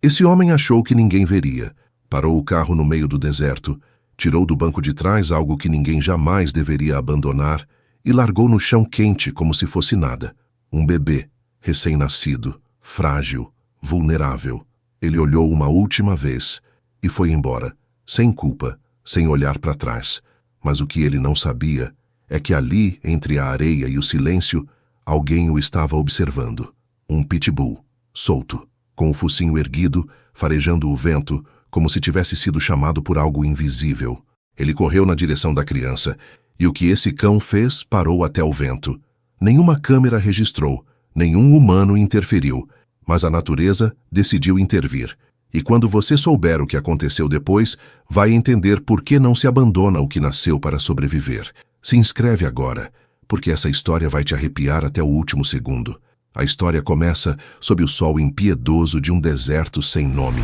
Esse homem achou que ninguém veria. Parou o carro no meio do deserto, tirou do banco de trás algo que ninguém jamais deveria abandonar e largou no chão quente como se fosse nada. Um bebê, recém-nascido, frágil, vulnerável. Ele olhou uma última vez e foi embora, sem culpa, sem olhar para trás. Mas o que ele não sabia é que ali, entre a areia e o silêncio, alguém o estava observando. Um pitbull, solto, com o focinho erguido, farejando o vento, como se tivesse sido chamado por algo invisível. Ele correu na direção da criança, e o que esse cão fez parou até o vento. Nenhuma câmera registrou, nenhum humano interferiu, mas a natureza decidiu intervir. E quando você souber o que aconteceu depois, vai entender por que não se abandona o que nasceu para sobreviver. Se inscreve agora, porque essa história vai te arrepiar até o último segundo. A história começa sob o sol impiedoso de um deserto sem nome.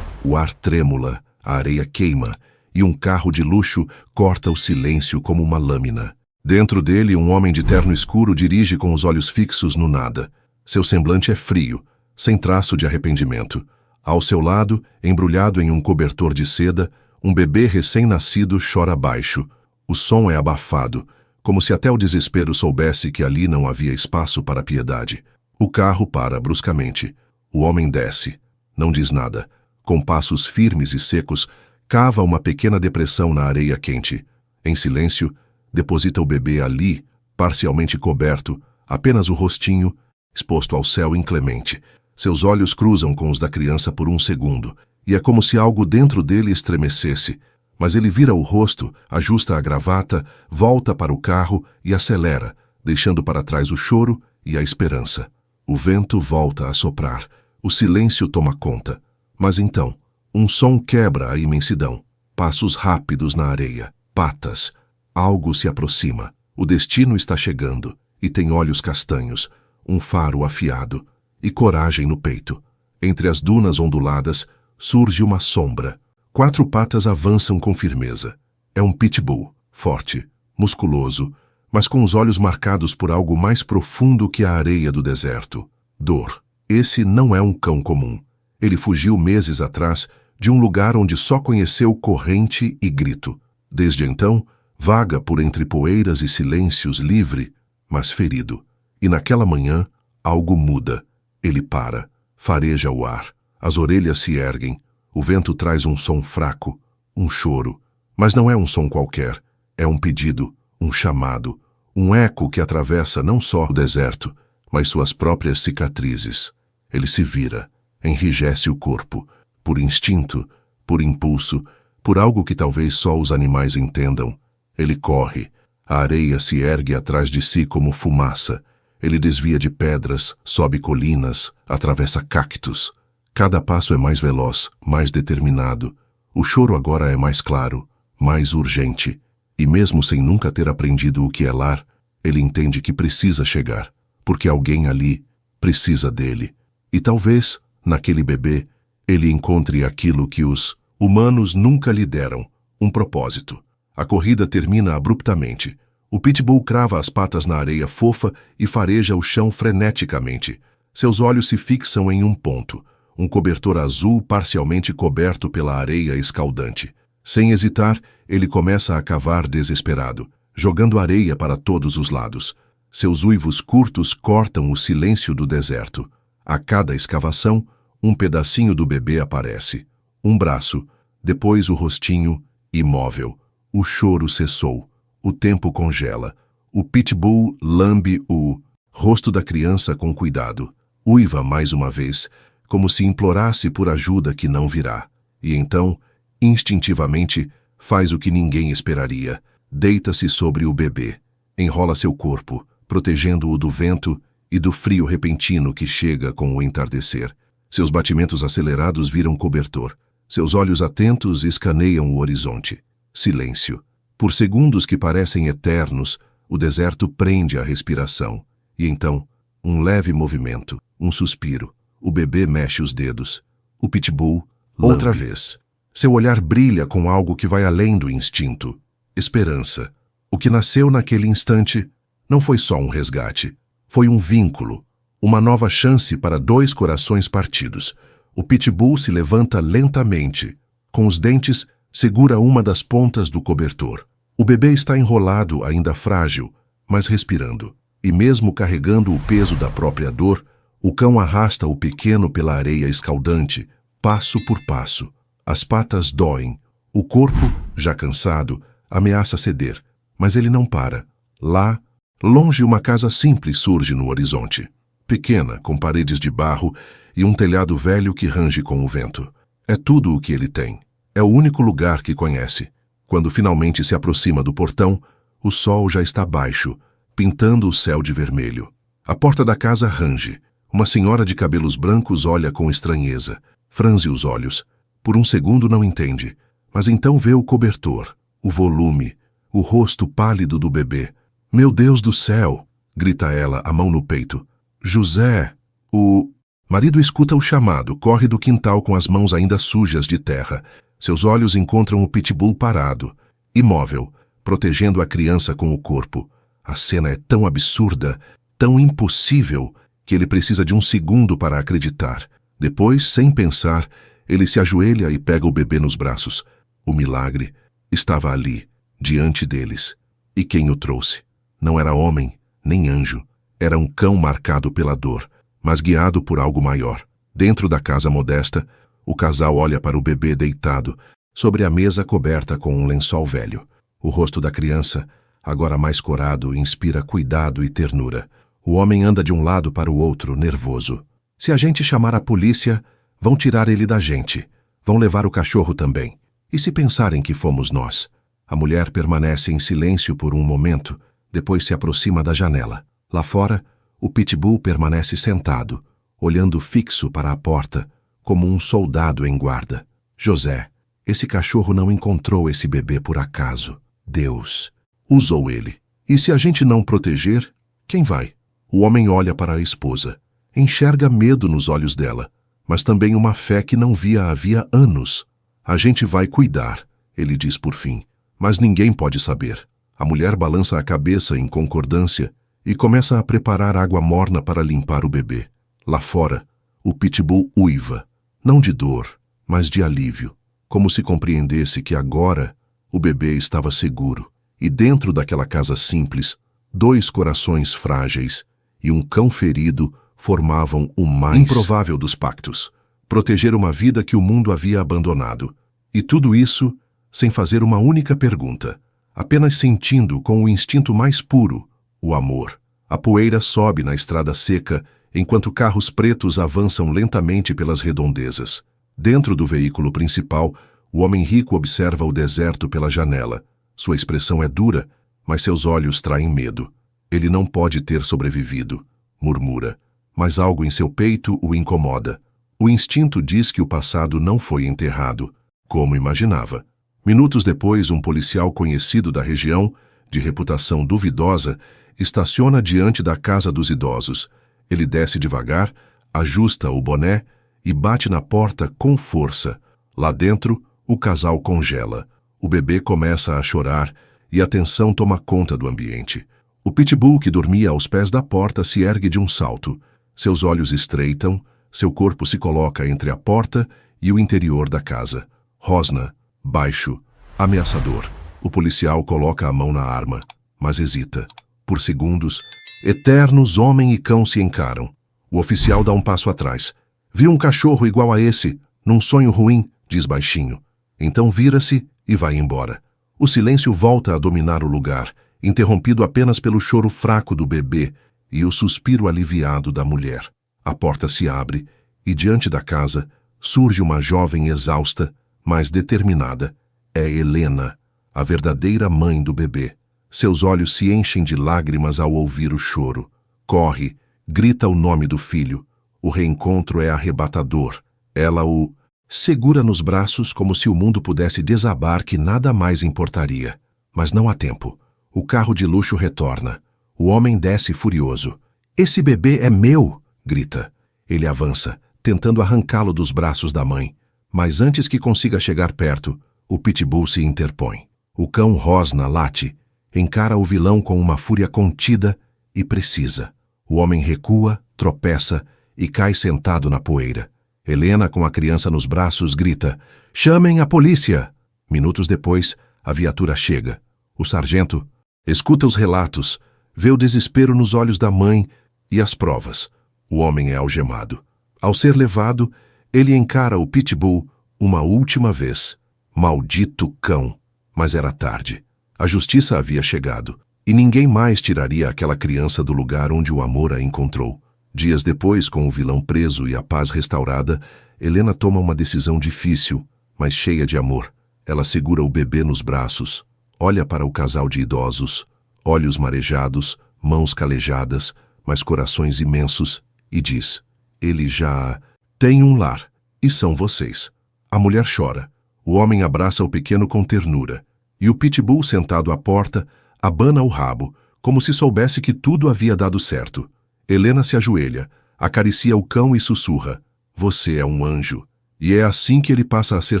O ar trêmula, a areia queima, e um carro de luxo corta o silêncio como uma lâmina. Dentro dele, um homem de terno escuro dirige com os olhos fixos no nada. Seu semblante é frio, sem traço de arrependimento. Ao seu lado, embrulhado em um cobertor de seda, um bebê recém-nascido chora baixo. O som é abafado, como se até o desespero soubesse que ali não havia espaço para piedade. O carro para bruscamente. O homem desce. Não diz nada. Com passos firmes e secos, cava uma pequena depressão na areia quente. Em silêncio, deposita o bebê ali, parcialmente coberto, apenas o rostinho, exposto ao céu inclemente. Seus olhos cruzam com os da criança por um segundo, e é como se algo dentro dele estremecesse. Mas ele vira o rosto, ajusta a gravata, volta para o carro e acelera, deixando para trás o choro e a esperança. O vento volta a soprar, o silêncio toma conta. Mas então, um som quebra a imensidão. Passos rápidos na areia, patas. Algo se aproxima. O destino está chegando, e tem olhos castanhos, um faro afiado e coragem no peito. Entre as dunas onduladas, surge uma sombra. 4 patas avançam com firmeza. É um pitbull, forte, musculoso, mas com os olhos marcados por algo mais profundo que a areia do deserto. Dor. Esse não é um cão comum. Ele fugiu meses atrás de um lugar onde só conheceu corrente e grito. Desde então, vaga por entre poeiras e silêncios livre, mas ferido. E naquela manhã, algo muda. Ele para, fareja o ar. As orelhas se erguem. O vento traz um som fraco, um choro. Mas não é um som qualquer. É um pedido, um chamado, um eco que atravessa não só o deserto, mas suas próprias cicatrizes. Ele se vira, enrijece o corpo, por instinto, por impulso, por algo que talvez só os animais entendam. Ele corre. A areia se ergue atrás de si como fumaça. Ele desvia de pedras, sobe colinas, atravessa cactos. Cada passo é mais veloz, mais determinado. O choro agora é mais claro, mais urgente. E mesmo sem nunca ter aprendido o que é lar, ele entende que precisa chegar, porque alguém ali precisa dele. E talvez, naquele bebê, ele encontre aquilo que os humanos nunca lhe deram, um propósito. A corrida termina abruptamente. O pitbull crava as patas na areia fofa e fareja o chão freneticamente. Seus olhos se fixam em um ponto, um cobertor azul parcialmente coberto pela areia escaldante. Sem hesitar, ele começa a cavar desesperado, jogando areia para todos os lados. Seus uivos curtos cortam o silêncio do deserto. A cada escavação, um pedacinho do bebê aparece. Um braço, depois o rostinho, imóvel. O choro cessou. O tempo congela. O pitbull lambe o rosto da criança com cuidado. Uiva mais uma vez, como se implorasse por ajuda que não virá. E então, instintivamente, faz o que ninguém esperaria. Deita-se sobre o bebê. Enrola seu corpo, protegendo-o do vento e do frio repentino que chega com o entardecer. Seus batimentos acelerados viram cobertor. Seus olhos atentos escaneiam o horizonte. Silêncio. Por segundos que parecem eternos, o deserto prende a respiração. E então, um leve movimento, um suspiro. O bebê mexe os dedos. O pitbull, outra vez. Seu olhar brilha com algo que vai além do instinto. Esperança. O que nasceu naquele instante não foi só um resgate. Foi um vínculo. Uma nova chance para 2 corações partidos. O pitbull se levanta lentamente. Com os dentes, segura uma das pontas do cobertor. O bebê está enrolado, ainda frágil, mas respirando. E mesmo carregando o peso da própria dor, o cão arrasta o pequeno pela areia escaldante, passo por passo. As patas doem. O corpo, já cansado, ameaça ceder. Mas ele não para. Lá, longe, uma casa simples surge no horizonte. Pequena, com paredes de barro e um telhado velho que range com o vento. É tudo o que ele tem. É o único lugar que conhece. Quando finalmente se aproxima do portão, o sol já está baixo, pintando o céu de vermelho. A porta da casa range. Uma senhora de cabelos brancos olha com estranheza. Franze os olhos. Por um segundo não entende, mas então vê o cobertor, o volume, o rosto pálido do bebê. Meu Deus do céu! Grita ela, a mão no peito. José! O marido escuta o chamado, corre do quintal com as mãos ainda sujas de terra. Seus olhos encontram o pitbull parado, imóvel, protegendo a criança com o corpo. A cena é tão absurda, tão impossível, que ele precisa de um segundo para acreditar. Depois, sem pensar, ele se ajoelha e pega o bebê nos braços. O milagre estava ali, diante deles. E quem o trouxe? Não era homem, nem anjo. Era um cão marcado pela dor, mas guiado por algo maior. Dentro da casa modesta, o casal olha para o bebê deitado, sobre a mesa coberta com um lençol velho. O rosto da criança, agora mais corado, inspira cuidado e ternura. O homem anda de um lado para o outro, nervoso. Se a gente chamar a polícia, vão tirar ele da gente. Vão levar o cachorro também. E se pensarem que fomos nós? A mulher permanece em silêncio por um momento, depois se aproxima da janela. Lá fora, o pitbull permanece sentado, olhando fixo para a porta, como um soldado em guarda. José, esse cachorro não encontrou esse bebê por acaso. Deus usou ele. E se a gente não proteger, quem vai? O homem olha para a esposa. Enxerga medo nos olhos dela, mas também uma fé que não via havia anos. A gente vai cuidar, ele diz por fim, mas ninguém pode saber. A mulher balança a cabeça em concordância e começa a preparar água morna para limpar o bebê. Lá fora, o pitbull uiva, não de dor, mas de alívio, como se compreendesse que agora o bebê estava seguro. E dentro daquela casa simples, 2 corações frágeis e um cão ferido formavam o mais improvável dos pactos: proteger uma vida que o mundo havia abandonado. E tudo isso sem fazer uma única pergunta, apenas sentindo com o instinto mais puro, o amor. A poeira sobe na estrada seca, enquanto carros pretos avançam lentamente pelas redondezas. Dentro do veículo principal, o homem rico observa o deserto pela janela. Sua expressão é dura, mas seus olhos traem medo. Ele não pode ter sobrevivido, murmura, mas algo em seu peito o incomoda. O instinto diz que o passado não foi enterrado, como imaginava. Minutos depois, um policial conhecido da região, de reputação duvidosa, estaciona diante da casa dos idosos. Ele desce devagar, ajusta o boné e bate na porta com força. Lá dentro, o casal congela. O bebê começa a chorar e a tensão toma conta do ambiente. O pitbull que dormia aos pés da porta se ergue de um salto. Seus olhos estreitam, seu corpo se coloca entre a porta e o interior da casa. Rosna, baixo, ameaçador. O policial coloca a mão na arma, mas hesita. Por segundos, eternos homem e cão se encaram. O oficial dá um passo atrás. Vi um cachorro igual a esse, num sonho ruim, diz baixinho. Então vira-se e vai embora. O silêncio volta a dominar o lugar, interrompido apenas pelo choro fraco do bebê e o suspiro aliviado da mulher. A porta se abre e diante da casa surge uma jovem exausta, mas determinada. É Helena, a verdadeira mãe do bebê. Seus olhos se enchem de lágrimas ao ouvir o choro. Corre, grita o nome do filho. O reencontro é arrebatador. Ela o segura nos braços como se o mundo pudesse desabar, que nada mais importaria. Mas não há tempo. O carro de luxo retorna. O homem desce furioso. "Esse bebê é meu!" grita. Ele avança, tentando arrancá-lo dos braços da mãe. Mas antes que consiga chegar perto, o pitbull se interpõe. O cão rosna, late, encara o vilão com uma fúria contida e precisa. O homem recua, tropeça e cai sentado na poeira. Helena, com a criança nos braços, grita: "Chamem a polícia!" Minutos depois, a viatura chega. O sargento escuta os relatos, vê o desespero nos olhos da mãe e as provas. O homem é algemado. Ao ser levado, ele encara o pitbull uma última vez. Maldito cão! Mas era tarde. A justiça havia chegado, e ninguém mais tiraria aquela criança do lugar onde o amor a encontrou. Dias depois, com o vilão preso e a paz restaurada, Helena toma uma decisão difícil, mas cheia de amor. Ela segura o bebê nos braços, olha para o casal de idosos, olhos marejados, mãos calejadas, mas corações imensos, e diz: "Ele já tem um lar, e são vocês." A mulher chora. O homem abraça o pequeno com ternura, e o pitbull, sentado à porta, abana o rabo, como se soubesse que tudo havia dado certo. Helena se ajoelha, acaricia o cão e sussurra: "Você é um anjo." E é assim que ele passa a ser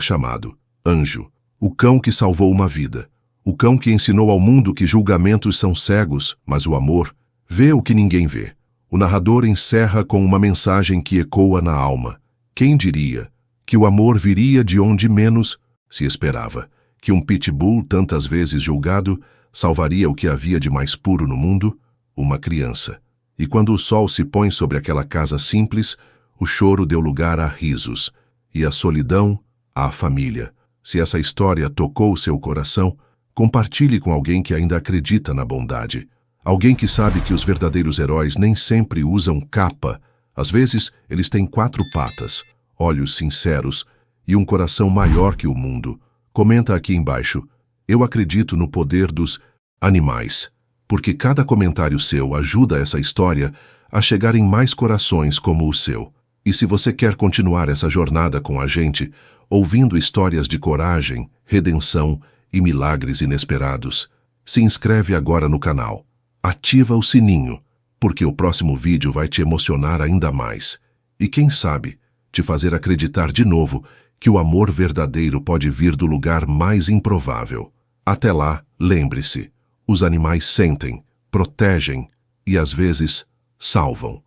chamado: Anjo. O cão que salvou uma vida. O cão que ensinou ao mundo que julgamentos são cegos, mas o amor vê o que ninguém vê. O narrador encerra com uma mensagem que ecoa na alma. Quem diria que o amor viria de onde menos se esperava? Que um pitbull, tantas vezes julgado, salvaria o que havia de mais puro no mundo? Uma criança. E quando o sol se põe sobre aquela casa simples, o choro deu lugar a risos, e a solidão à família. Se essa história tocou seu coração, compartilhe com alguém que ainda acredita na bondade. Alguém que sabe que os verdadeiros heróis nem sempre usam capa. Às vezes, eles têm 4 patas, olhos sinceros e um coração maior que o mundo. Comenta aqui embaixo: "Eu acredito no poder dos animais", porque cada comentário seu ajuda essa história a chegar em mais corações como o seu. E se você quer continuar essa jornada com a gente, ouvindo histórias de coragem, redenção e milagres inesperados, se inscreve agora no canal. Ativa o sininho, porque o próximo vídeo vai te emocionar ainda mais. E quem sabe, te fazer acreditar de novo que o amor verdadeiro pode vir do lugar mais improvável. Até lá, lembre-se, os animais sentem, protegem e às vezes salvam.